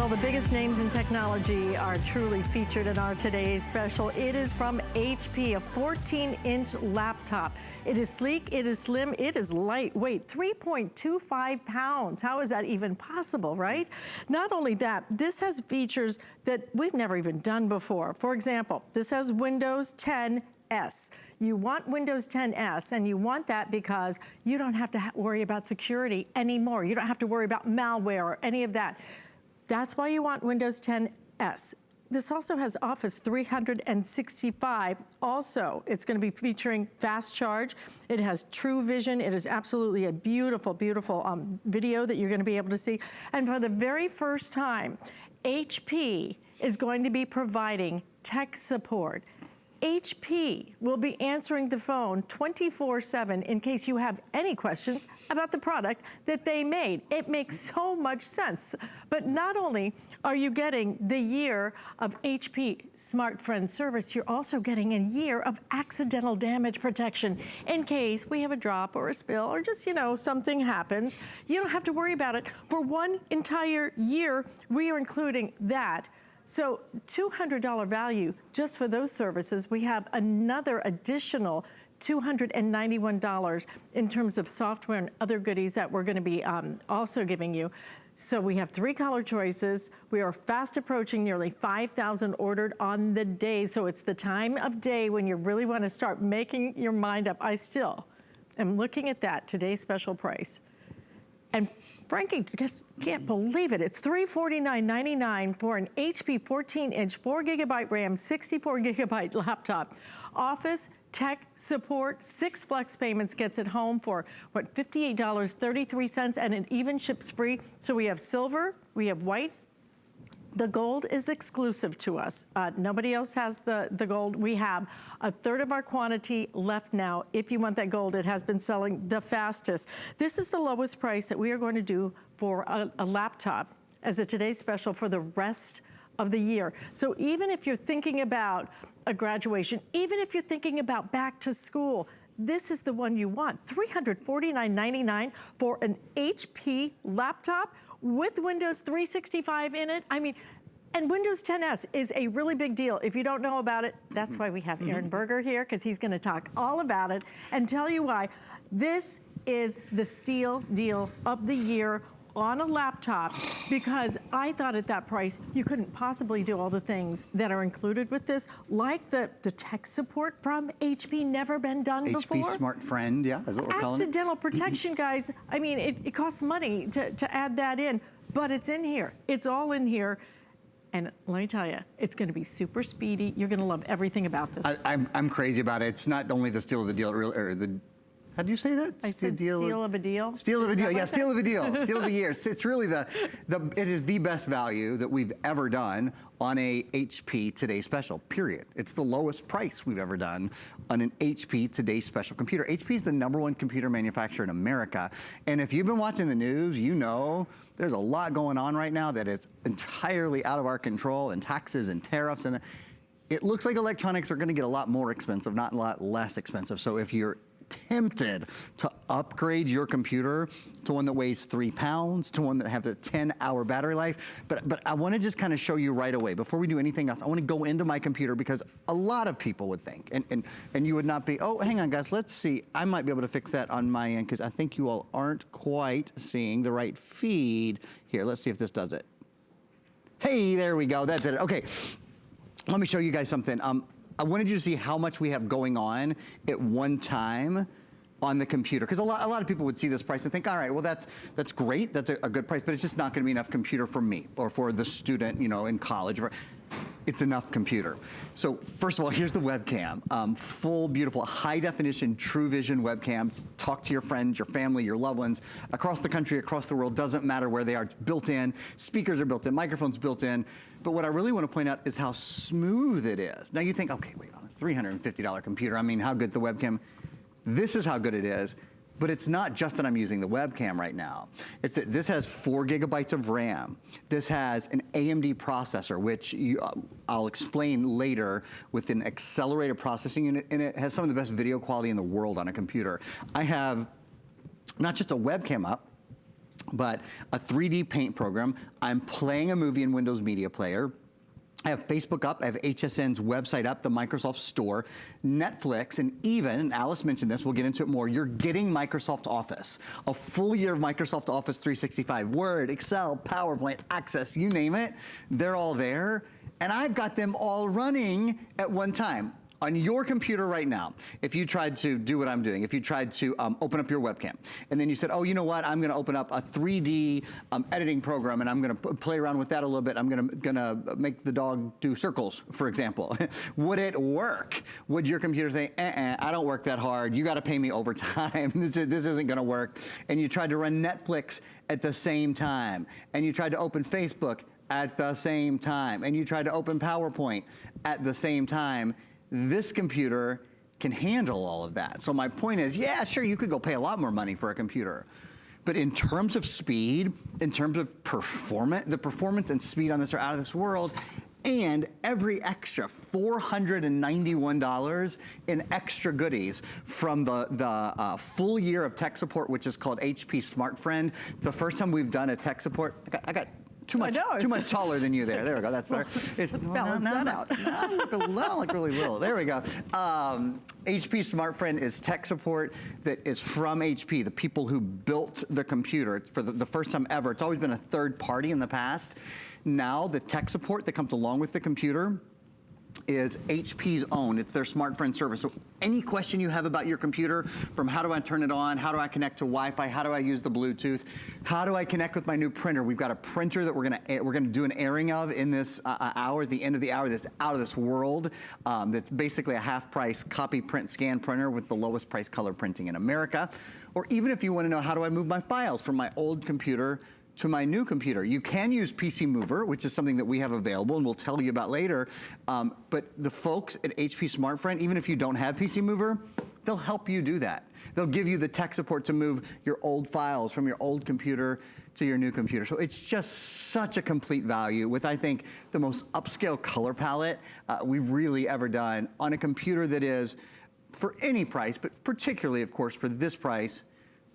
Well, the biggest names in technology are truly featured in our today's special. It is from HP, a 14-inch laptop. It is sleek, it is slim, it is lightweight, 3.25 pounds. How is that even possible, right? Not only that, this has features that we've never even done before. For example, this has Windows 10 S. You want Windows 10 S, and you want that because you don't have to worry about security anymore. You don't have to worry about malware or any of that. That's why you want Windows 10 S. This also has Office 365. Also, it's going to be featuring fast charge. It has True Vision. It is absolutely a beautiful, beautiful video that you're going to be able to see. And for the very first time, HP is going to be providing tech support. HP will be answering the phone 24/7 in case you have any questions about the product that they made. It makes so much sense. But not only are you getting the year of HP Smart Friend service, you're also getting a year of accidental damage protection. In case we have a drop or a spill or just, you know, something happens, you don't have to worry about it. For one entire year, we are including that. So $200 value just for those services. We have another additional $291 in terms of software and other goodies that we're gonna be also giving you. So we have 3 color choices. We are fast approaching nearly 5,000 ordered on the day. So it's the time of day when you really wanna start making your mind up. I still am looking at that, today's special price. And Frankie just can't believe it. It's $349.99 for an HP 14-inch, 4 GB RAM, 64 GB laptop. Office, tech support, 6 flex payments gets it home for, what, $58.33, and it even ships free. So we have silver, we have white. The gold is exclusive to us. Nobody else has the gold. We have a third of our quantity left now. If you want that gold, it has been selling the fastest. This is the lowest price that we are going to do for a laptop as a today's special for the rest of the year. So even if you're thinking about a graduation, even if you're thinking about back to school, this is the one you want. $349.99 for an HP laptop with Windows 365 in it. I mean, and Windows 10S is a really big deal. If you don't know about it, that's why we have Aaron Berger here, because he's gonna talk all about it and tell you why. This is the steal deal of the year on a laptop, because I thought at that price, you couldn't possibly do all the things that are included with this, like the tech support from HP, never been done before. HP Smart Friend, yeah, that's what we're calling it. Accidental protection, guys. I mean, it costs money to add that in, but it's in here. It's all in here. And let me tell you, it's gonna be super speedy. You're gonna love everything about this. I'm crazy about it. It's not only the steal of the deal, or the, how do you say that? I said steal of a deal. Steal of a deal, yeah, steal of a deal. Steal of the year. It's really it is the best value that we've ever done on a HP Today Special, period. It's the lowest price we've ever done on an HP Today Special computer. HP is the #1 computer manufacturer in America. And if you've been watching the news, you know there's a lot going on right now that is entirely out of our control, and taxes and tariffs. And it looks like electronics are gonna get a lot more expensive, not a lot less expensive. So if you're tempted to upgrade your computer to one that weighs 3 pounds, to one that has a 10-hour battery life. But I wanna just kind of show you right away, before we do anything else, I wanna go into my computer, because a lot of people would think, and you would not be, oh, hang on guys, let's see, I might be able to fix that on my end, because I think you all aren't quite seeing the right feed. Here, let's see if this does it. Hey, there we go, that did it. Okay, let me show you guys something. I wanted you to see how much we have going on at one time on the computer. Because a lot of people would see this price and think, all right, well that's great, that's a good price, but it's just not gonna be enough computer for me or for the student, you know, in college. It's enough computer. So first of all, here's the webcam. Full, beautiful, high definition, True Vision webcam. Talk to your friends, your family, your loved ones, across the country, across the world, doesn't matter where they are. It's built in, speakers are built in, microphones built in. But what I really want to point out is how smooth it is. Now you think, okay, wait, on a $350 computer, I mean, how good the webcam? This is how good it is. But it's not just that I'm using the webcam right now. It's that this has 4 GB of RAM. This has an AMD processor, which I'll explain later, with an accelerated processing unit, and it has some of the best video quality in the world on a computer. I have not just a webcam up, but a 3D paint program. I'm playing a movie in Windows Media Player. I have Facebook up, I have HSN's website up, the Microsoft Store, Netflix, and even, and Alice mentioned this, we'll get into it more, you're getting Microsoft Office. A full year of Microsoft Office 365, Word, Excel, PowerPoint, Access, you name it, they're all there. And I've got them all running at one time. On your computer right now, if you tried to do what I'm doing, if you tried to open up your webcam, and then you said, oh, you know what, I'm gonna open up a 3D editing program and I'm gonna play around with that a little bit, I'm gonna make the dog do circles, for example. Would it work? Would your computer say, I don't work that hard, you gotta pay me overtime, this isn't gonna work, and you tried to run Netflix at the same time, and you tried to open Facebook at the same time, and you tried to open PowerPoint at the same time, this computer can handle all of that. So my point is, yeah, sure, you could go pay a lot more money for a computer. But in terms of speed, in terms of performance, the performance and speed on this are out of this world. And every extra $491 in extra goodies from the full year of tech support, which is called HP Smart Friend. It's the first time we've done a tech support. I got too much taller than you there. There we go, that's better. Let's balance that out. I look really little. There we go. HP Smart Friend is tech support that is from HP, the people who built the computer. It's for the first time ever. It's always been a third party in the past. Now the tech support that comes along with the computer is HP's own. It's their Smart Friend service. So any question you have about your computer, from how do I turn it on, how do I connect to Wi-Fi, how do I use the Bluetooth, how do I connect with my new printer? We've got a printer that we're gonna do an airing of in this hour, at the end of the hour, that's out of this world. That's basically a half-price copy, print, scan printer with the lowest price color printing in America. Or even if you want to know, how do I move my files from my old computer to my new computer? You can use PC Mover, which is something that we have available and we'll tell you about later. But the folks at HP Smart Friend, even if you don't have PC Mover, they'll help you do that. They'll give you the tech support to move your old files from your old computer to your new computer. So it's just such a complete value with, I think, the most upscale color palette we've really ever done on a computer that is, for any price, but particularly, of course, for this price,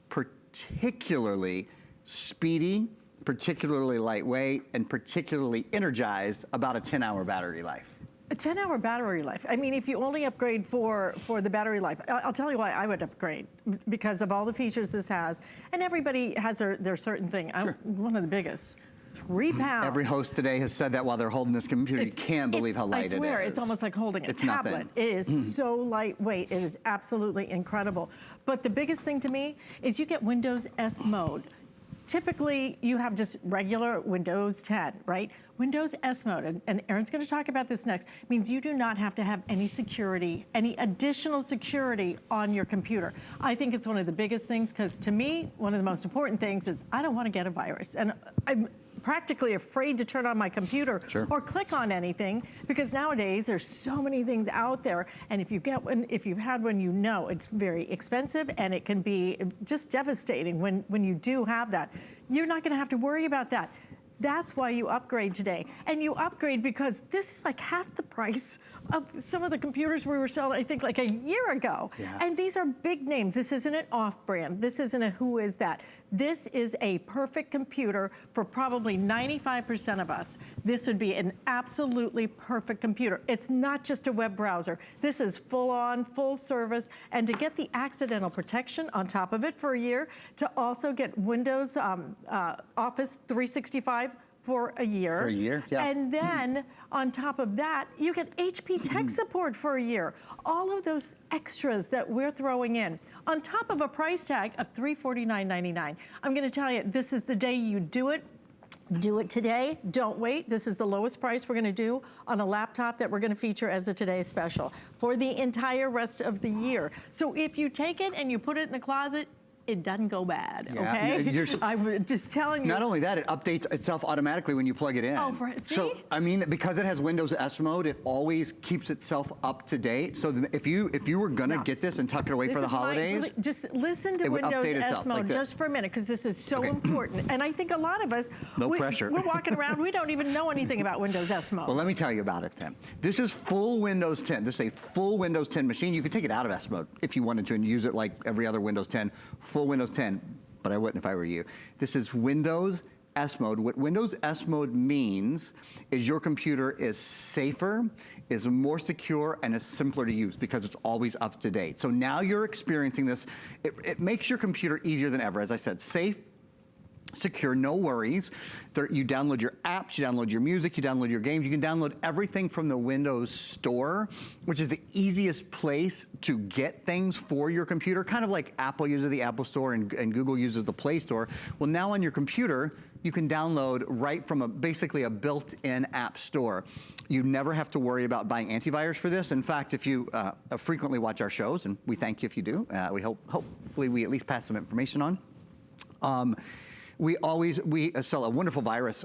particularly speedy, particularly lightweight, and particularly energized, about a 10-hour battery life. A 10-hour battery life. I mean, if you only upgrade for the battery life, I'll tell you why I would upgrade, because of all the features this has. And everybody has their certain thing. Sure. One of the biggest. 3 pounds. Every host today has said that while they're holding this computer. You can't believe how light it is. I swear, it's almost like holding a tablet. Nothing. It is so lightweight. It is absolutely incredible. But the biggest thing to me is you get Windows S mode. Typically, you have just regular Windows 10, right? Windows S mode, and Aaron's gonna talk about this next, means you do not have to have any security, any additional security on your computer. I think it's one of the biggest things, because to me, one of the most important things is I don't wanna get a virus. And I'm practically afraid to turn on my computer or click on anything, because nowadays there's so many things out there, and if you get one, if you've had one, you know it's very expensive and it can be just devastating when you do have that. You're not gonna have to worry about that. That's why you upgrade today. And you upgrade because this is like half the price of some of the computers we were selling, I think, like a year ago. Yeah. And these are big names. This isn't an off-brand. This isn't a who is that. This is a perfect computer for probably 95% of us. This would be an absolutely perfect computer. It's not just a web browser. This is full-on, full service. And to get the accidental protection on top of it for a year, to also get Windows Office 365 for a year. For a year, yeah. And then on top of that, you get HP tech support for a year. All of those extras that we're throwing in, on top of a price tag of $349.99. I'm gonna tell you, this is the day you do it. Do it today, don't wait. This is the lowest price we're gonna do on a laptop that we're gonna feature as a Today Special for the entire rest of the year. So if you take it and you put it in the closet, it doesn't go bad, okay? I'm just telling you. Not only that, it updates itself automatically when you plug it in. Oh, see? So, I mean, because it has Windows S mode, it always keeps itself up to date. So if you were gonna get this and tuck it away for the holidays, just listen to Windows S mode just for a minute, because this is so important. And I think a lot of us, pressure. We're walking around, we don't even know anything about Windows S mode. Well, let me tell you about it then. This is full Windows 10. This is a full Windows 10 machine. You could take it out of S mode if you wanted to and use it like every other Windows 10. Full Windows 10. but I wouldn't if I were you. This is Windows S Mode. What Windows S Mode means is your computer is safer, is more secure, and is simpler to use because it's always up to date. So now you're experiencing this. It makes your computer easier than ever. As I said, safe, secure, no worries. You download your apps, you download your music, you download your games. You can download everything from the Windows Store, which is the easiest place to get things for your computer, kind of like Apple uses the Apple Store and Google uses the Play Store. Well, now on your computer, you can download right from basically a built-in app store. You never have to worry about buying antivirus for this. In fact, if you frequently watch our shows, and we thank you if you do, hopefully we at least pass some information on. We sell a wonderful virus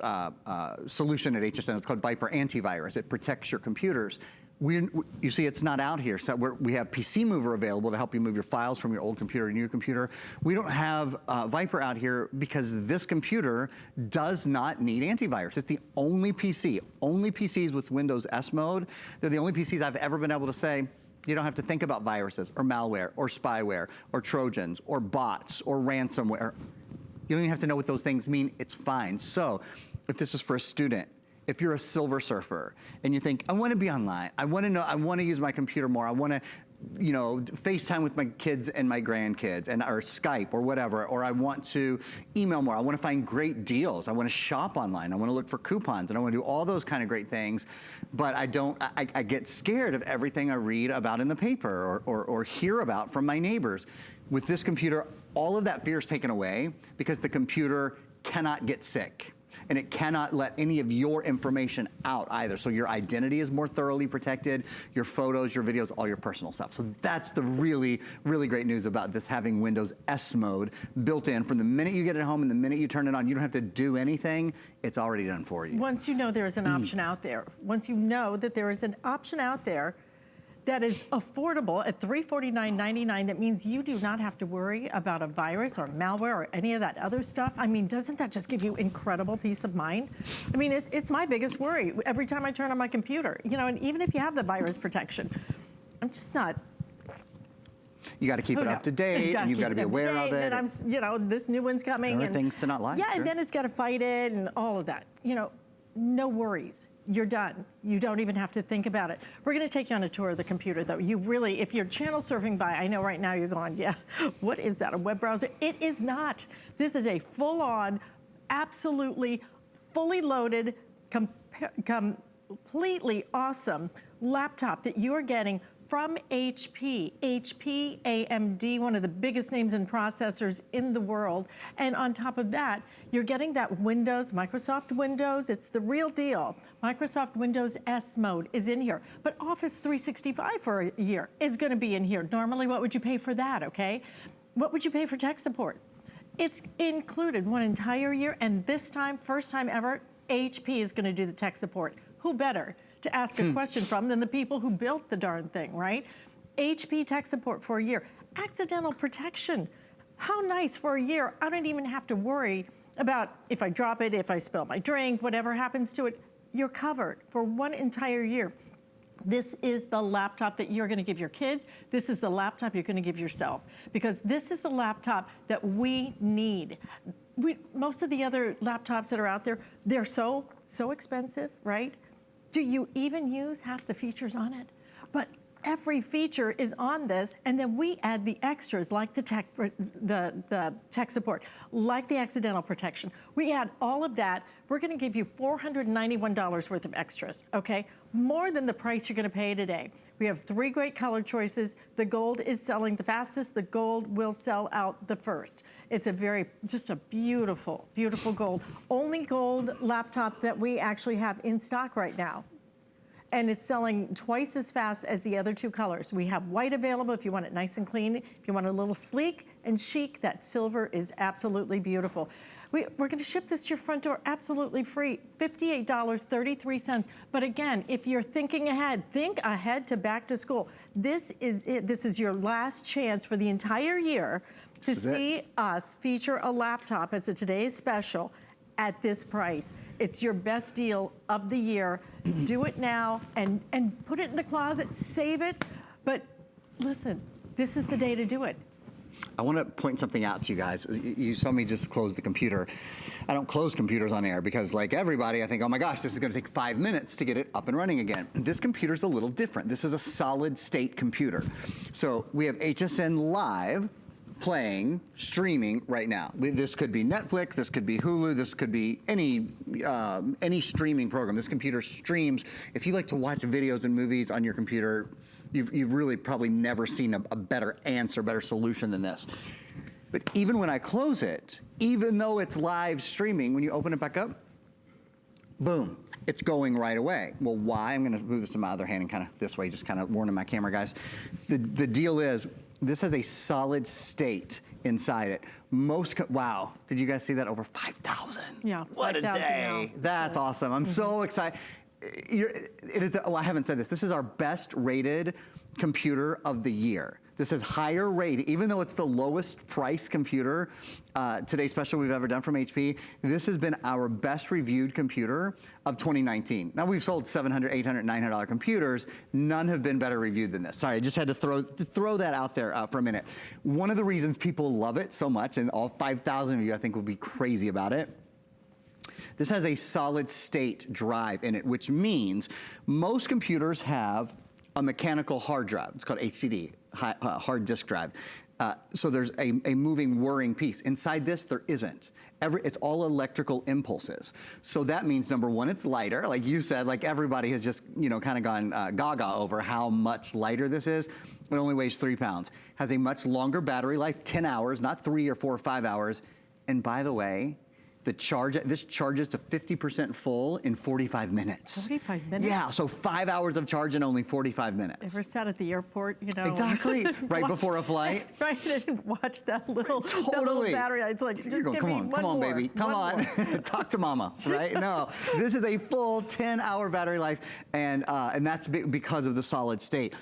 solution at HSN. It's called Viper Antivirus. It protects your computers. You see, it's not out here. So we have PC Mover available to help you move your files from your old computer to your computer. We don't have Viper out here because this computer does not need antivirus. It's the only PC, only PCs with Windows S Mode. They're the only PCs I've ever been able to say, you don't have to think about viruses or malware or spyware or Trojans or bots or ransomware. You don't even have to know what those things mean. It's fine. So if this is for a student, if you're a silver surfer and you think, I want to be online, I want to know, I want to use my computer more, I want to, you know, FaceTime with my kids and my grandkids, or Skype or whatever, or I want to email more, I want to find great deals, I want to shop online, I want to look for coupons, and I want to do all those kind of great things, but I get scared of everything I read about in the paper or hear about from my neighbors. With this computer, all of that fear is taken away because the computer cannot get sick. And it cannot let any of your information out either. So your identity is more thoroughly protected, your photos, your videos, all your personal stuff. So that's the really, really great news about this having Windows S Mode built in. From the minute you get it home and the minute you turn it on, you don't have to do anything. It's already done for you. Once you know there's an option out there, once you know that there is an option out there that is affordable at $349.99, that means you do not have to worry about a virus or malware or any of that other stuff. I mean, doesn't that just give you incredible peace of mind? I mean, it's my biggest worry every time I turn on my computer. You know, and even if you have the virus protection, I'm just not. You got to keep it up to date, and you've got to be aware of it. And you know, this new one's coming. There are things to not like. Yeah, sure. And then it's got to fight it and all of that. You know, no worries. You're done. You don't even have to think about it. We're going to take you on a tour of the computer, though. You really, if you're channel surfing by, I know right now you're going, yeah, what is that, a web browser? It is not. This is a full-on, absolutely fully loaded, completely awesome laptop that you're getting from HP. HP, AMD, one of the biggest names in processors in the world. And on top of that, you're getting that Windows, Microsoft Windows, it's the real deal. Microsoft Windows S Mode is in here. But Office 365 for a year is gonna be in here. Normally, what would you pay for that, okay? What would you pay for tech support? It's included one entire year, and this time, first time ever, HP is gonna do the tech support. Who better to ask a question from than the people who built the darn thing, right? HP tech support for a year. Accidental protection. How nice for a year. I don't even have to worry about if I drop it, if I spill my drink, whatever happens to it, you're covered for one entire year. This is the laptop that you're gonna give your kids. This is the laptop you're gonna give yourself, because this is the laptop that we need. Most of the other laptops that are out there, they're so expensive, right? Do you even use half the features on it? But every feature is on this, and then we add the extras like the tech support, like the accidental protection. We add all of that. We're gonna give you $491 worth of extras, okay? More than the price you're gonna pay today. We have 3 great color choices. The gold is selling the fastest. The gold will sell out the first. It's just a beautiful, beautiful gold. Only gold laptop that we actually have in stock right now. And it's selling twice as fast as the other 2 colors. We have white available if you want it nice and clean. If you want it a little sleek and chic, that silver is absolutely beautiful. We're gonna ship this to your front door absolutely free, $58.33. But again, if you're thinking ahead, think ahead to back to school. This is it. This is your last chance for the entire year to see us feature a laptop as a today's special at this price. It's your best deal of the year. Do it now and put it in the closet, save it. But listen, this is the day to do it. I want to point something out to you guys. You saw me just close the computer. I don't close computers on air because, like everybody, I think, oh my gosh, this is going to take 5 minutes to get it up and running again. This computer's a little different. This is a solid state computer. So we have HSN Live playing, streaming right now. This could be Netflix, this could be Hulu, this could be any streaming program. This computer streams. If you like to watch videos and movies on your computer, you've really probably never seen a better answer, better solution than this. But even when I close it, even though it's live streaming, when you open it back up, boom, it's going right away. Well, why? I'm gonna move this to my other hand and kind of this way, just kind of warning my camera guys. The deal is, this has a solid state inside it. Wow, did you guys see that? Over 5,000. Yeah, what a day. That's awesome. I'm so excited. I haven't said this. This is our best rated computer of the year. This is higher rated, even though it's the lowest price computer, today's special we've ever done from HP. This has been our best reviewed computer of 2019. Now we've sold $700, $800, $900 computers. None have been better reviewed than this. Sorry, I just had to throw that out there for a minute. One of the reasons people love it so much, and all 5,000 of you I think will be crazy about it, this has a solid state drive in it, which means most computers have a mechanical hard drive. It's called HDD, hard disk drive. So there's a moving, whirring piece. Inside this, there isn't. It's all electrical impulses. So that means, number one, it's lighter. Like you said, like everybody has just, kind of gone gaga over how much lighter this is. It only weighs 3 pounds. Has a much longer battery life, 10 hours, not 3 or 4 or 5 hours. And by the way, this charges to 50% full in 45 minutes. 45 minutes? Yeah, so 5 hours of charge in only 45 minutes. Ever sat at the airport, Exactly, right before a flight. Right, and watch that little, totally. that little battery. It's like, just give me one more. Come on, baby, come on. Talk to mama, right? No, this is a full 10-hour battery life, and that's because of the solid state.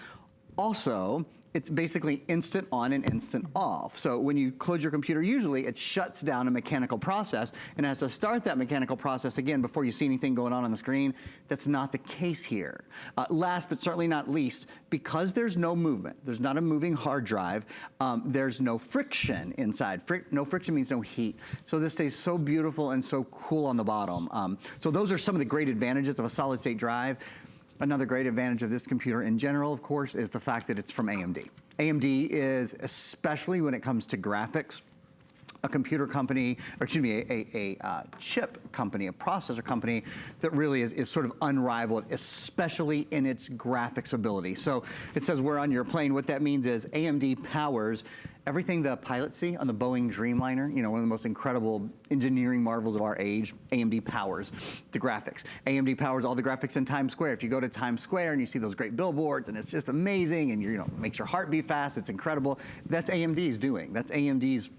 Also, it's basically instant on and instant off. So when you close your computer, usually it shuts down a mechanical process and has to start that mechanical process again before you see anything going on the screen. That's not the case here. Last but certainly not least, because there's no movement, there's not a moving hard drive, there's no friction inside. No friction means no heat. So this stays so beautiful and so cool on the bottom. So those are some of the great advantages of a solid state drive. Another great advantage of this computer in general, of course, is the fact that it's from AMD. AMD is, especially when it comes to graphics, a computer company, or excuse me, a chip company, a processor company that really is sort of unrivaled, especially in its graphics ability. So it says we're on your plane. What that means is AMD powers everything the pilots see on the Boeing Dreamliner, one of the most incredible engineering marvels of our age. AMD powers the graphics. AMD powers all the graphics in Times Square. If you go to Times Square and you see those great billboards and it's just amazing and makes your heart beat fast, it's incredible. That's AMD's doing. That's AMD's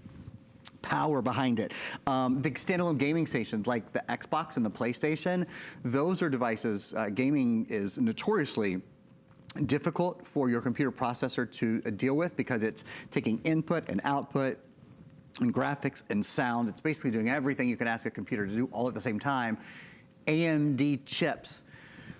power behind it. The standalone gaming stations like the Xbox and the PlayStation, those are devices, gaming is notoriously difficult for your computer processor to deal with because it's taking input and output and graphics and sound. It's basically doing everything you can ask a computer to do all at the same time. AMD chips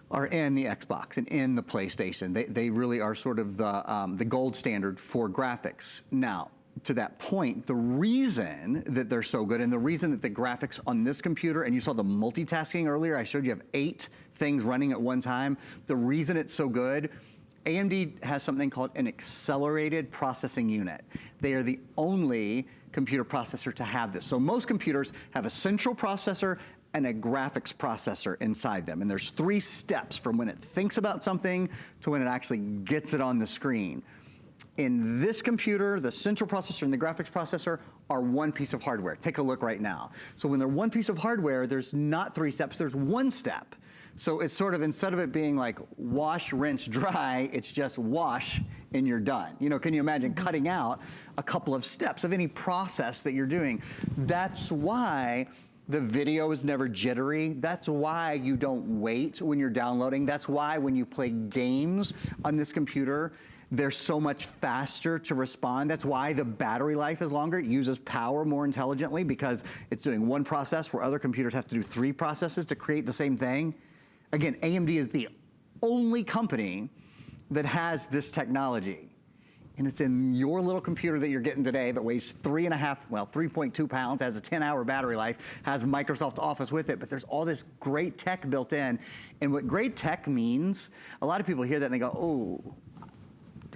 are in the Xbox and in the PlayStation. They really are sort of the gold standard for graphics. Now, to that point, the reason that they're so good and the reason that the graphics on this computer, and you saw the multitasking earlier, I showed you have 8 things running at one time. The reason it's so good, AMD has something called an accelerated processing unit. They are the only computer processor to have this. So most computers have a central processor and a graphics processor inside them. And there's 3 steps from when it thinks about something to when it actually gets it on the screen. In this computer, the central processor and the graphics processor are one piece of hardware. Take a look right now. So when they're one piece of hardware, there's not 3 steps, there's 1 step. So it's sort of, instead of it being like wash, rinse, dry, it's just wash and you're done. Can you imagine cutting out a couple of steps of any process that you're doing? That's why the video is never jittery. That's why you don't wait when you're downloading. That's why when you play games on this computer, they're so much faster to respond. That's why the battery life is longer. It uses power more intelligently because it's doing 1 process where other computers have to do 3 processes to create the same thing. Again, AMD is the only company that has this technology. and it's in your little computer that you're getting today that weighs 3.2 pounds, has a 10-hour battery life, has Microsoft Office with it, but there's all this great tech built in. And what great tech means, a lot of people hear that and they go, oh,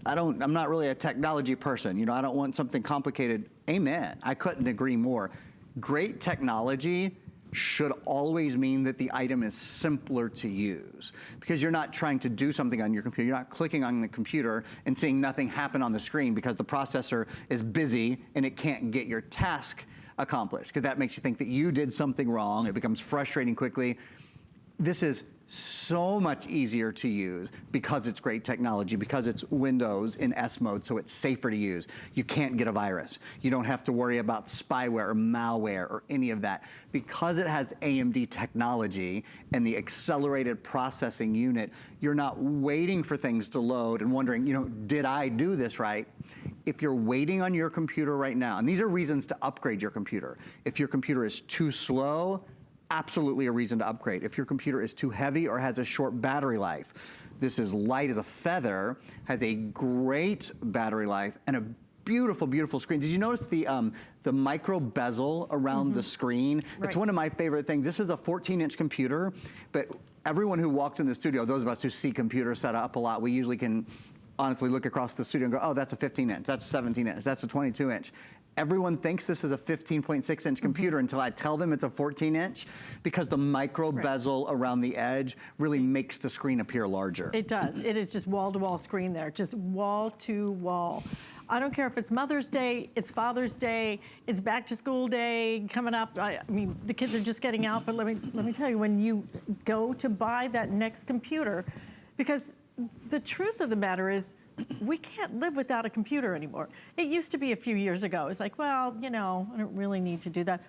I'm not really a technology person. You know, I don't want something complicated. Amen. I couldn't agree more. Great technology should always mean that the item is simpler to use, because you're not trying to do something on your computer. You're not clicking on the computer and seeing nothing happen on the screen because the processor is busy and it can't get your task accomplished, because that makes you think that you did something wrong. It becomes frustrating quickly. This is so much easier to use because it's great technology, because it's Windows in S mode, so it's safer to use. You can't get a virus. You don't have to worry about spyware or malware or any of that. Because it has AMD technology and the accelerated processing unit, you're not waiting for things to load and wondering, you know, did I do this right? If you're waiting on your computer right now, and these are reasons to upgrade your computer. If your computer is too slow, absolutely a reason to upgrade. If your computer is too heavy or has a short battery life, this is light as a feather, has a great battery life, and a beautiful, beautiful screen. Did you notice the micro bezel around the screen? Right. It's one of my favorite things. This is a 14-inch computer, but everyone who walks in the studio, those of us who see computers set up a lot, we usually can honestly look across the studio and go, oh, that's a 15-inch, that's a 17-inch, that's a 22-inch. Everyone thinks this is a 15.6-inch computer until I tell them it's a 14-inch, because the micro bezel around the edge really makes the screen appear larger. It does. It is just wall-to-wall screen there, just wall-to-wall. I don't care if it's Mother's Day, it's Father's Day, it's back-to-school day coming up. I mean, the kids are just getting out, but let me tell you, when you go to buy that next computer, because the truth of the matter is, we can't live without a computer anymore. It used to be a few years ago. It's like, well, you know, I don't really need to do that.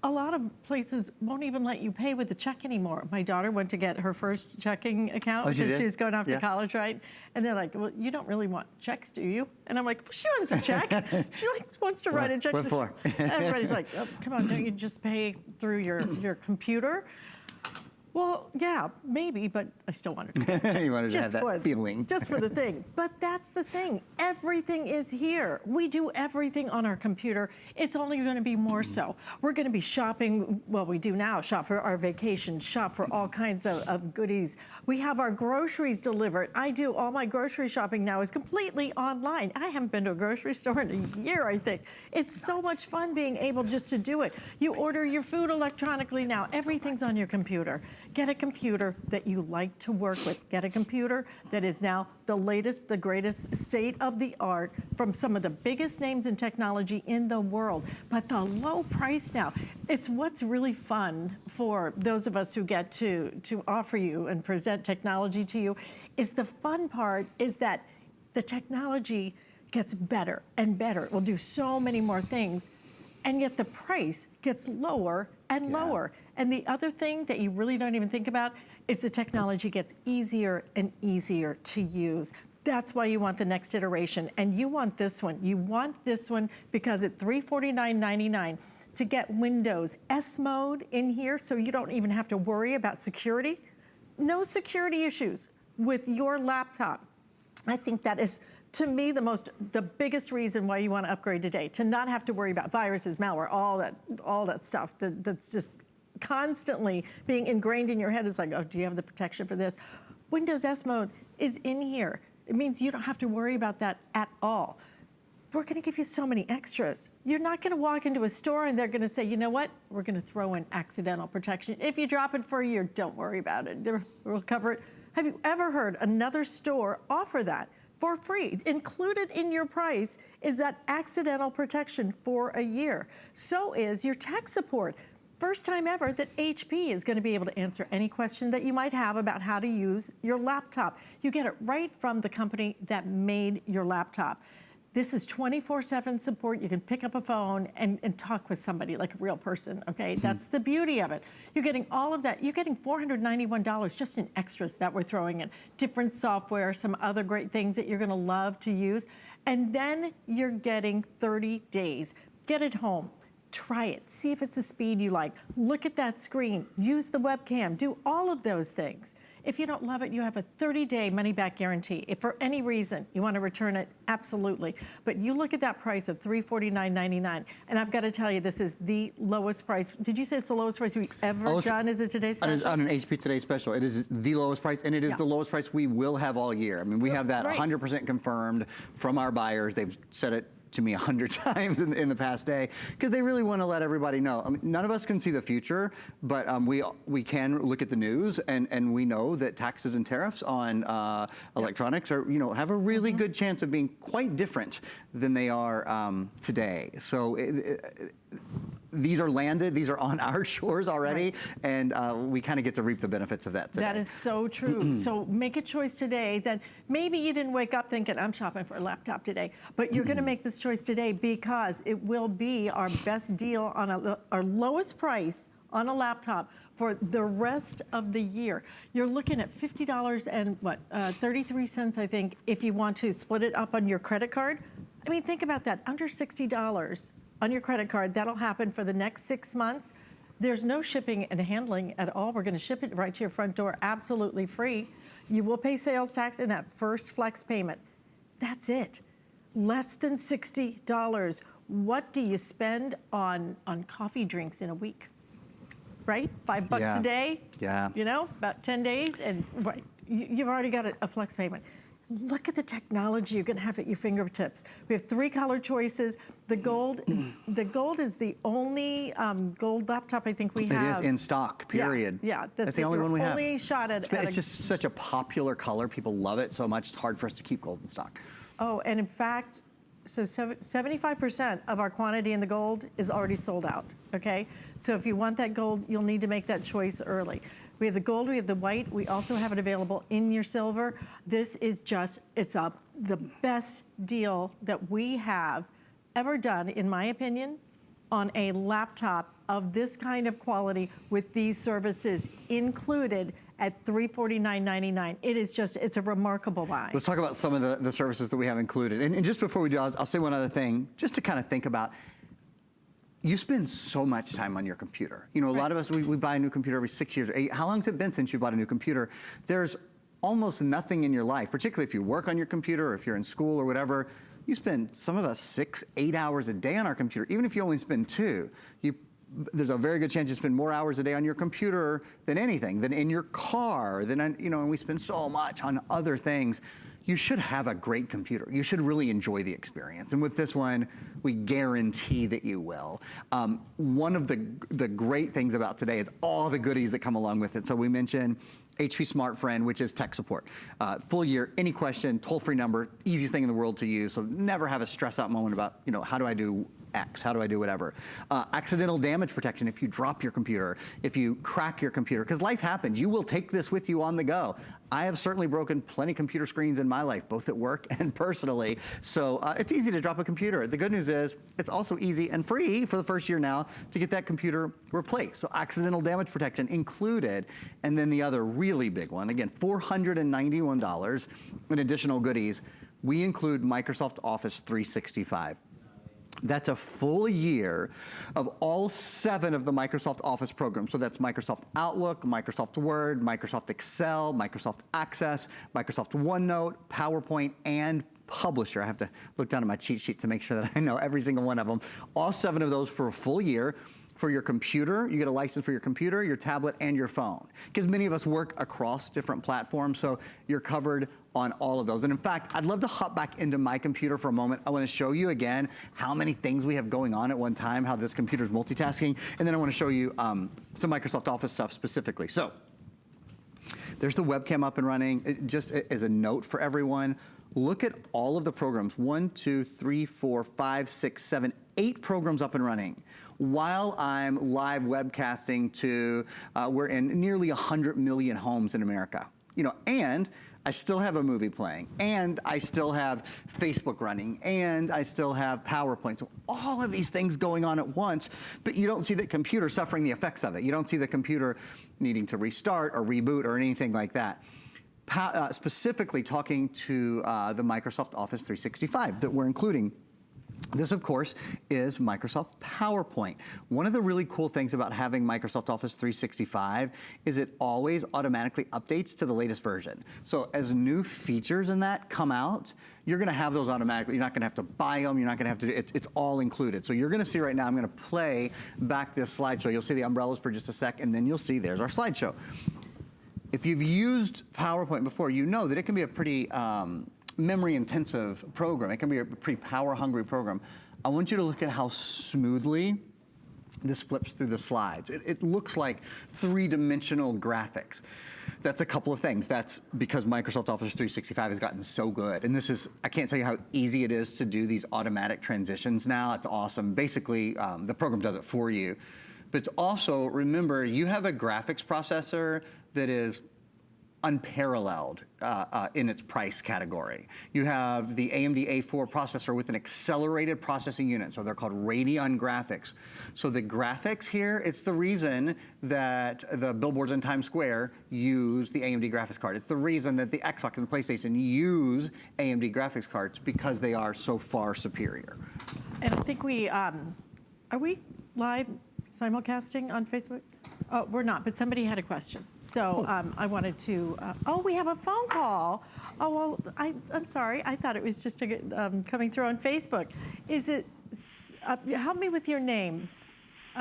A lot of places won't even let you pay with a check anymore. My daughter went to get her first checking account because she was going off to college, right? And they're like, well, you don't really want checks, do you? And I'm like, well, she wants a check. She wants to write a check. What for? Everybody's like, oh, come on, don't you just pay through your computer? Well, yeah, maybe, but I still wanted to. You wanted to have that feeling. Just for the thing. But that's the thing. Everything is here. We do everything on our computer. It's only going to be more so. We're going to be shopping, well, we do now, shop for our vacation, shop for all kinds of goodies. We have our groceries delivered. I do all my grocery shopping now is completely online. I haven't been to a grocery store in a year, I think. It's so much fun being able just to do it. You order your food electronically now. Everything's on your computer. Get a computer that you like to work with. Get a computer that is now the latest, the greatest, state of the art from some of the biggest names in technology in the world. But the low price now, it's what's really fun for those of us who get to offer you and present technology to you, is the fun part is that the technology gets better and better. It will do so many more things, and yet the price gets lower and lower. And the other thing that you really don't even think about is the technology gets easier and easier to use. That's why you want the next iteration, and you want this one. You want this one because at $349.99 to get Windows S mode in here, so you don't even have to worry about security. No security issues with your laptop. I think that is, to me, the biggest reason why you want to upgrade today, to not have to worry about viruses, malware, all that stuff that's just constantly being ingrained in your head. Is like, oh, do you have the protection for this? Windows S mode is in here. It means you don't have to worry about that at all. We're going to give you so many extras. You're not going to walk into a store and they're going to say, you know what? We're going to throw in accidental protection. If you drop it for a year, don't worry about it. We'll cover it. Have you ever heard another store offer that for free? Included in your price is that accidental protection for a year. So is your tech support. First time ever that HP is going to be able to answer any question that you might have about how to use your laptop. You get it right from the company that made your laptop. This is 24/7 support. You can pick up a phone and talk with somebody like a real person, okay? That's the beauty of it. You're getting all of that. You're getting $491 just in extras that we're throwing in. Different software, some other great things that you're gonna love to use. And then you're getting 30 days. Get it home. Try it. See if it's a speed you like. Look at that screen. Use the webcam. Do all of those things. If you don't love it, you have a 30-day money-back guarantee. If for any reason you want to return it, absolutely. But you look at that price of $349.99, and I've got to tell you, this is the lowest price. Did you say it's the lowest price we've ever done as a Today Special? On an HP Today Special, it is the lowest price, and it is the lowest price we will have all year. I mean, we have that 100% confirmed from our buyers. They've said it to me 100 times in the past day, because they really want to let everybody know. I mean, none of us can see the future, but we can look at the news, and we know that taxes and tariffs on electronics are, have a really good chance of being quite different than they are today. So these are landed, these are on our shores already, and we kind of get to reap the benefits of that today. That is so true. So make a choice today that maybe you didn't wake up thinking, I'm shopping for a laptop today, but you're going to make this choice today because it will be our best deal on our lowest price on a laptop for the rest of the year. You're looking at $50 and 33 cents, I think, if you want to split it up on your credit card. I mean, think about that, under $60 on your credit card. That'll happen for the next 6 months. There's no shipping and handling at all. We're going to ship it right to your front door, absolutely free. You will pay sales tax in that first flex payment. That's it. Less than $60. What do you spend on coffee drinks in a week? Right? $5 a day? Yeah. About 10 days, and you've already got a flex payment. Look at the technology you're going to have at your fingertips. We have 3 color choices. The gold is the only gold laptop I think we have. It is in stock, period. Yeah, that's the only one we have. Only shot at it's just such a popular color. People love it so much, it's hard for us to keep gold in stock. Oh, and in fact, so 75% of our quantity in the gold is already sold out, okay? So if you want that gold, you'll need to make that choice early. We have the gold, we have the white, we also have it available in your silver. This is the best deal that we have ever done, in my opinion, on a laptop of this kind of quality with these services included at $349.99. It's a remarkable buy. Let's talk about some of the services that we have included. And just before we do, I'll say one other thing, just to kind of think about. You spend so much time on your computer. A lot of us, we buy a new computer every 6 years or 8. How long has it been since you bought a new computer? There's almost nothing in your life, particularly if you work on your computer or if you're in school or whatever. You spend, some of us, 6, 8 hours a day on our computer. Even if you only spend 2, there's a very good chance you spend more hours a day on your computer than anything, than in your car, and we spend so much on other things. You should have a great computer. You should really enjoy the experience. And with this one, we guarantee that you will. One of the great things about today is all the goodies that come along with it. So we mentioned HP Smart Friend, which is tech support. Full year, any question, toll-free number, easiest thing in the world to use. So never have a stress out moment about, how do I do X, how do I do whatever. Accidental damage protection if you drop your computer, if you crack your computer, because life happens. You will take this with you on the go. I have certainly broken plenty of computer screens in my life, both at work and personally. So it's easy to drop a computer. The good news is it's also easy and free for the first year now to get that computer replaced. So accidental damage protection included. And then the other really big one, again, $491 in additional goodies. We include Microsoft Office 365. That's a full year of all 7 of the Microsoft Office programs. So that's Microsoft Outlook, Microsoft Word, Microsoft Excel, Microsoft Access, Microsoft OneNote, PowerPoint, and Publisher. I have to look down at my cheat sheet to make sure that I know every single one of them. All 7 of those for a full year. For your computer, you get a license for your computer, your tablet, and your phone. Because many of us work across different platforms, so you're covered on all of those. And in fact, I'd love to hop back into my computer for a moment. I want to show you again how many things we have going on at one time, how this computer is multitasking, and then I want to show you some Microsoft Office stuff specifically. So there's the webcam up and running. Just as a note for everyone, look at all of the programs. 1, 2, 3, 4, 5, 6, 7, 8 programs up and running. While I'm live webcasting to, we're in nearly 100 million homes in America. And I still have a movie playing, and I still have Facebook running, and I still have PowerPoint. So all of these things going on at once, but you don't see the computer suffering the effects of it. You don't see the computer needing to restart or reboot or anything like that. Specifically talking to the Microsoft Office 365 that we're including. This, of course, is Microsoft PowerPoint. One of the really cool things about having Microsoft Office 365 is it always automatically updates to the latest version. So as new features in that come out, you're gonna have those automatically. You're not gonna have to buy them. You're not gonna have to, it's all included. So you're gonna see right now, I'm gonna play back this slideshow. You'll see the umbrellas for just a sec, and then you'll see there's our slideshow. If you've used PowerPoint before, you know that it can be a pretty, memory-intensive program. It can be a pretty power-hungry program. I want you to look at how smoothly this flips through the slides. It looks like three-dimensional graphics. That's a couple of things. That's because Microsoft Office 365 has gotten so good. And this is, I can't tell you how easy it is to do these automatic transitions now. It's awesome. Basically, the program does it for you. But it's also, remember, you have a graphics processor that is unparalleled in its price category. You have the AMD A4 processor with an accelerated processing unit, so they're called Radeon Graphics. So the graphics here, it's the reason that the billboards in Times Square use the AMD graphics card. It's the reason that the Xbox and the PlayStation use AMD graphics cards, because they are so far superior. And I think we, are we live simulcasting on Facebook? Oh, we're not, but somebody had a question. So I wanted to, we have a phone call. Oh, well, I'm sorry. I thought it was just coming through on Facebook. Is it, help me with your name.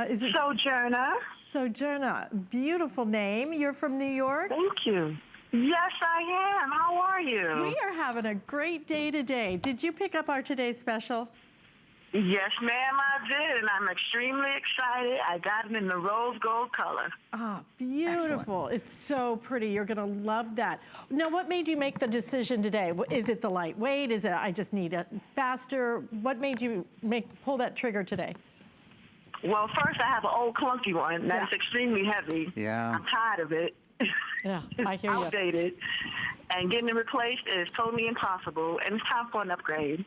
Is it Sojourner? Sojourner, beautiful name. You're from New York? Thank you. Yes, I am. How are you? We are having a great day today. Did you pick up our today's special? Yes, ma'am, I did, and I'm extremely excited. I got it in the rose gold color. Ah, beautiful. Excellent. It's so pretty. You're going to love that. Now, what made you make the decision today? Is it the lightweight? Is it I just need it faster? What made you pull that trigger today? Well, first, I have an old clunky one that's extremely heavy. Yeah. I'm tired of it. Yeah, I hear you. Outdated. And getting it replaced is totally impossible, and it's time for an upgrade.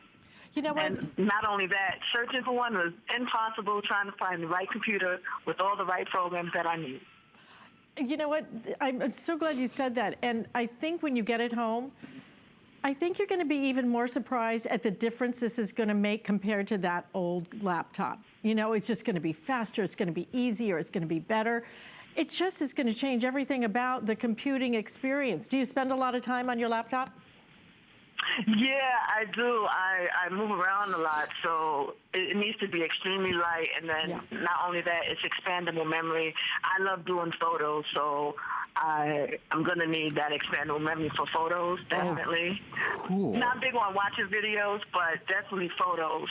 You know what? And not only that, searching for one was impossible, trying to find the right computer with all the right programs that I need. You know what? I'm so glad you said that. And I think when you get it home, I think you're going to be even more surprised at the difference this is going to make compared to that old laptop. You know, it's just going to be faster, it's going to be easier, it's going to be better. It just is going to change everything about the computing experience. Do you spend a lot of time on your laptop? Yeah, I do. I move around a lot, so it needs to be extremely light. And then not only that, it's expandable memory. I love doing photos, so I'm going to need that expandable memory for photos, definitely. Cool. Not big on watching videos, but definitely photos.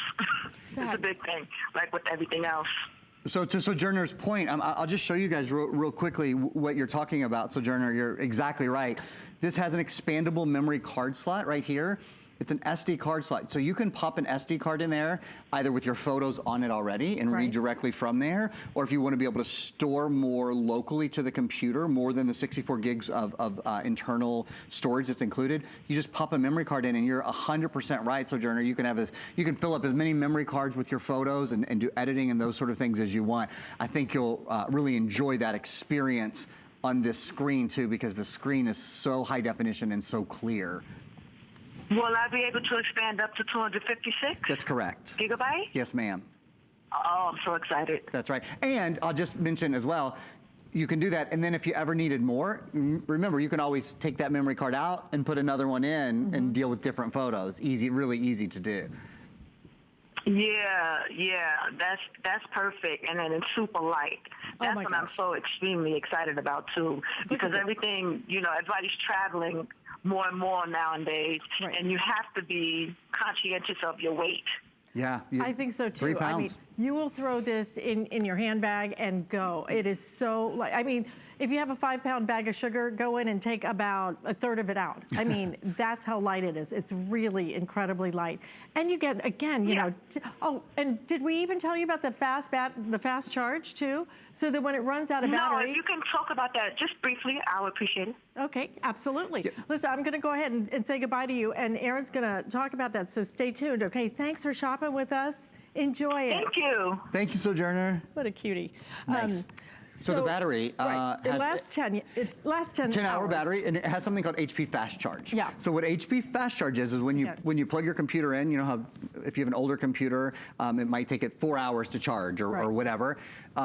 It's a big thing, like with everything else. So to Sojourner's point, I'll just show you guys real quickly what you're talking about. Sojourner, you're exactly right. This has an expandable memory card slot right here. It's an SD card slot. So you can pop an SD card in there, either with your photos on it already and read directly from there, or if you want to be able to store more locally to the computer, more than the 64 gigs of internal storage that's included, you just pop a memory card in, and you're 100% right, Sojourner. You can have this, you can fill up as many memory cards with your photos and do editing and those sort of things as you want. I think you'll really enjoy that experience on this screen too, because the screen is so high definition and so clear. Will I be able to expand up to 256? That's correct. Gigabyte? Yes, ma'am. Oh, I'm so excited. That's right. And I'll just mention as well, you can do that, and then if you ever needed more, remember, you can always take that memory card out and put another one in and deal with different photos. Easy, really easy to do. Yeah, that's perfect, and then it's super light. That's what I'm so extremely excited about too, because everything, you know, everybody's traveling more and more nowadays, and you have to be conscientious of your weight. Yeah, I think so too. 3 pounds. I mean, you will throw this in your handbag and go. It is so like, I mean, if you have a 5-pound bag of sugar, go in and take about a third of it out. I mean, that's how light it is. It's really incredibly light. And you get, again, you know, oh, and did we even tell you about the fast charge too? So that when it runs out of battery. No, if you can talk about that just briefly, I would appreciate it. Okay, absolutely. Listen, I'm going to go ahead and say goodbye to you, and Aaron's going to talk about that, so stay tuned. Okay, thanks for shopping with us. Enjoy it. Thank you. Thank you, Sojourner. What a cutie. Nice. So the battery it lasts 10 10-hour hours. battery, and it has something called HP Fast Charge. Yeah. So what HP Fast Charge is when you plug your computer in, you know how if you have an older computer, it might take it 4 hours to charge or whatever.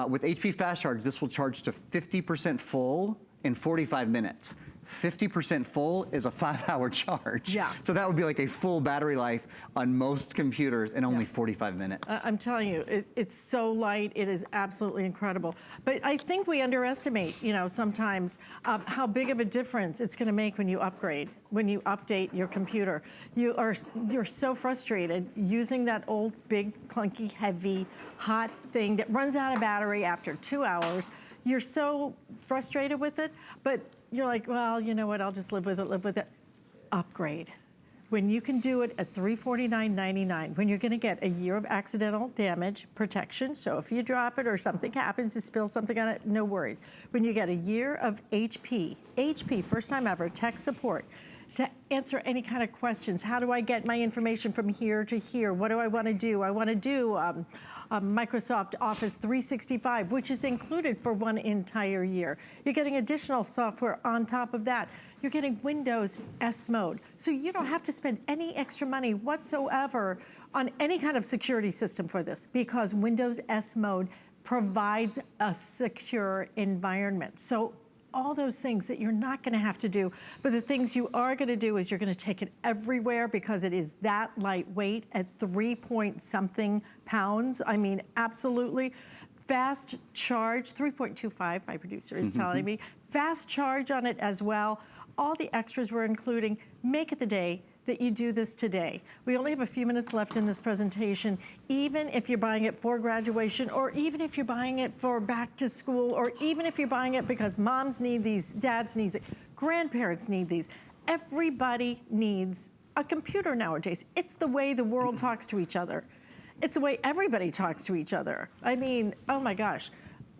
With HP Fast Charge, this will charge to 50% full in 45 minutes. 50% full is a 5-hour charge. Yeah. So that would be like a full battery life on most computers in only 45 minutes. I'm telling you, it's so light. It is absolutely incredible. But I think we underestimate, you know, sometimes how big of a difference it's going to make when you upgrade, when you update your computer. You're so frustrated using that old, big, clunky, heavy, hot thing that runs out of battery after 2 hours. You're so frustrated with it, but you're like, well, you know what, I'll just live with it. Upgrade. When you can do it at $349.99, when you're gonna get a year of accidental damage protection, so if you drop it or something happens, you spill something on it, no worries. When you get a year of HP, first time ever, tech support, to answer any kind of questions. How do I get my information from here to here? What do I wanna do? I wanna do Microsoft Office 365, which is included for 1 entire year. You're getting additional software on top of that. You're getting Windows S mode. So you don't have to spend any extra money whatsoever on any kind of security system for this, because Windows S mode provides a secure environment. So all those things that you're not gonna have to do, but the things you are gonna do is you're gonna take it everywhere because it is that lightweight at 3-point-something pounds. I mean, absolutely. Fast charge, 3.25, my producer is telling me. Fast charge on it as well. All the extras we're including. Make it the day that you do this today. We only have a few minutes left in this presentation. Even if you're buying it for graduation, or even if you're buying it for back to school, or even if you're buying it because moms need these, dads need it, grandparents need these. Everybody needs a computer nowadays. It's the way the world talks to each other. It's the way everybody talks to each other. I mean, oh my gosh.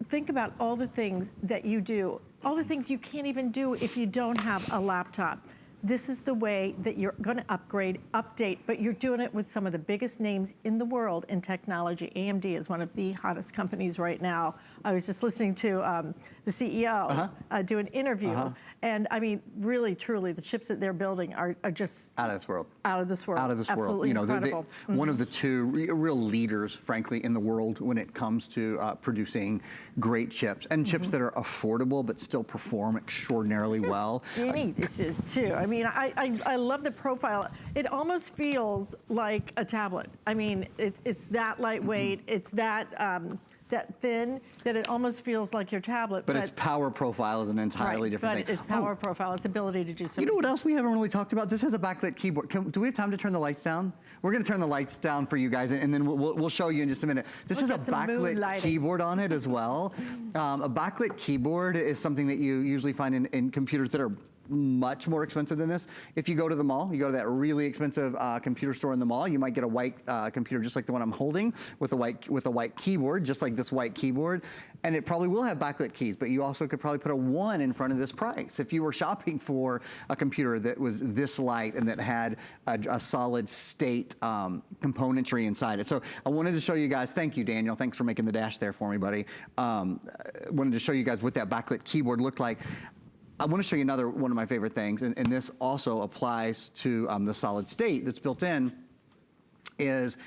Think about all the things that you do, all the things you can't even do if you don't have a laptop. This is the way that you're going to upgrade, update, but you're doing it with some of the biggest names in the world in technology. AMD is one of the hottest companies right now. I was just listening to the CEO do an interview, and I mean, really, truly, the chips that they're building are just out of this world. Out of this world. Out of this Absolutely world. incredible. One of the two real leaders, frankly, in the world when it comes to producing great chips, and chips that are affordable but still perform extraordinarily well. Skinny this is too. I mean, I love the profile. It almost feels like a tablet. I mean, it's that lightweight. It's that that thin that it almost feels like your tablet. But its power profile is an entirely different thing. But its power profile, its ability to do something. You know what else we haven't really talked about? This has a backlit keyboard. Do we have time to turn the lights down? We're going to turn the lights down for you guys, and then we'll show you in just a minute. This has a backlit keyboard on it as well. A backlit keyboard is something that you usually find in computers that are much more expensive than this. If you go to the mall, you go to that really expensive computer store in the mall, you might get a white computer just like the one I'm holding with a white keyboard, just like this white keyboard, and it probably will have backlit keys, but you also could probably put a 1 in front of this price if you were shopping for a computer that was this light and that had a solid state componentry inside it. So I wanted to show you guys, thank you, Daniel, thanks for making the dash there for me, buddy. Wanted to show you guys what that backlit keyboard looked like. I want to show you another one of my favorite things, and this also applies to the solid state that's built in, is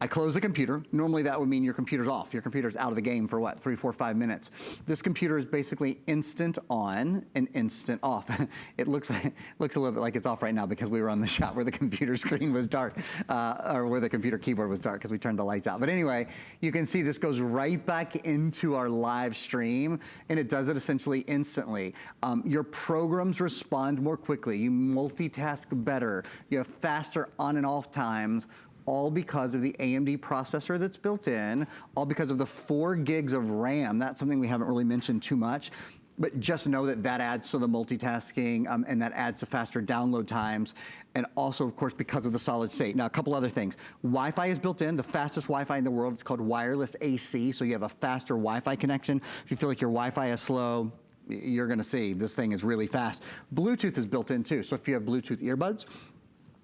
I close the computer. Normally that would mean your computer's off. Your computer's out of the game for what, 3, 4, 5 minutes. This computer is basically instant on and instant off. It looks a little bit like it's off right now because we were on the shot where the computer screen was dark, or where the computer keyboard was dark because we turned the lights out. But anyway, you can see this goes right back into our live stream, and it does it essentially instantly. Your programs respond more quickly. You multitask better. You have faster on and off times, all because of the AMD processor that's built in, all because of the 4 gigs of RAM. That's something we haven't really mentioned too much, but just know that that adds to the multitasking, and that adds to faster download times, and also, of course, because of the solid state. Now, a couple other things. Wi-Fi is built in, the fastest Wi-Fi in the world. It's called wireless AC, so you have a faster Wi-Fi connection. If you feel like your Wi-Fi is slow, you're gonna see this thing is really fast. Bluetooth is built in too, so if you have Bluetooth earbuds,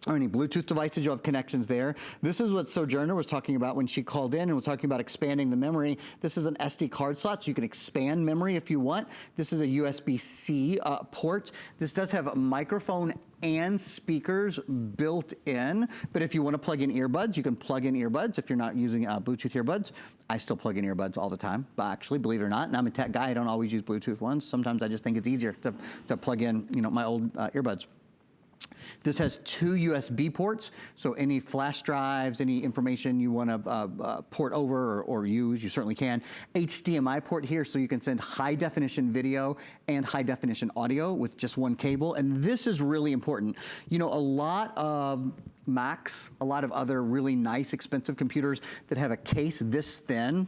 or any Bluetooth devices, you'll have connections there. This is what Sojourner was talking about when she called in and was talking about expanding the memory. This is an SD card slot, so you can expand memory if you want. This is a USB-C port. This does have a microphone and speakers built in, but if you want to plug in earbuds, you can plug in earbuds if you're not using Bluetooth earbuds. I still plug in earbuds all the time, but actually, believe it or not, and I'm a tech guy, I don't always use Bluetooth ones. Sometimes I just think it's easier to plug in, you know, my old earbuds. This has 2 USB ports, so any flash drives, any information you want to port over or use, you certainly can. HDMI port here, so you can send high definition video and high definition audio with just one cable. And this is really important. You know, a lot of Macs, a lot of other really nice, expensive computers that have a case this thin,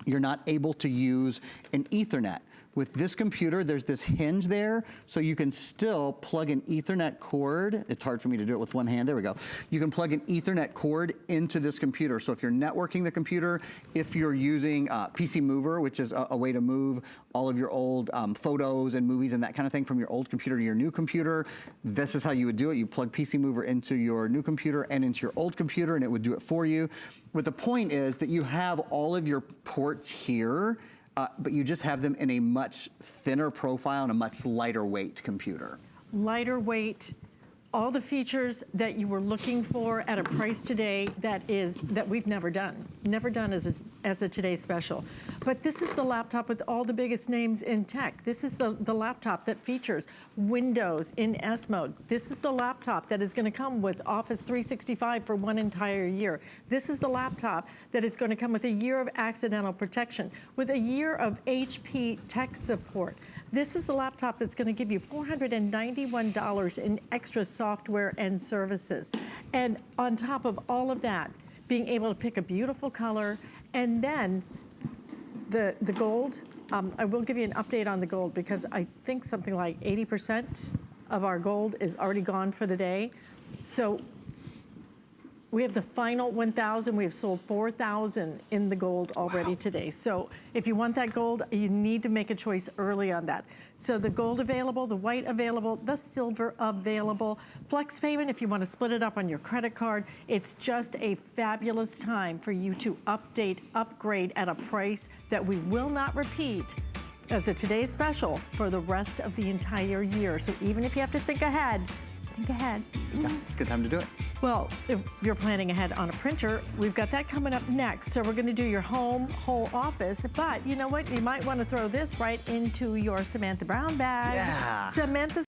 you're not able to use an Ethernet. With this computer, there's this hinge there, so you can still plug an Ethernet cord. It's hard for me to do it with one hand. There we go. You can plug an Ethernet cord into this computer. So if you're networking the computer, if you're using PC Mover, which is a way to move all of your old photos and movies and that kind of thing from your old computer to your new computer, this is how you would do it. You plug PC Mover into your new computer and into your old computer, and it would do it for you. But the point is that you have all of your ports here, but you just have them in a much thinner profile and a much lighter weight computer. Lighter weight, all the features that you were looking for at a price today that we've never done as a Today Special. But this is the laptop with all the biggest names in tech. This is the laptop that features Windows in S mode. This is the laptop that is going to come with Office 365 for 1 entire year. This is the laptop that is going to come with a year of accidental protection, with a year of HP tech support. This is the laptop that's going to give you $491 in extra software and services. And on top of all of that, being able to pick a beautiful color, and then the gold, I will give you an update on the gold because I think something like 80% of our gold is already gone for the day. So we have the final 1,000. We have sold 4,000 in the gold already today. So if you want that gold, you need to make a choice early on that. So the gold available, the white available, the silver available. Flex payment if you want to split it up on your credit card. It's just a fabulous time for you to upgrade at a price that we will not repeat as a Today's Special for the rest of the entire year. So even if you have to think ahead, think ahead. Yeah, good time to do it. Well, if you're planning ahead on a printer, we've got that coming up next. So we're going to do your whole office. But you know what? You might want to throw this right into your Samantha Brown bag. Yeah. Samantha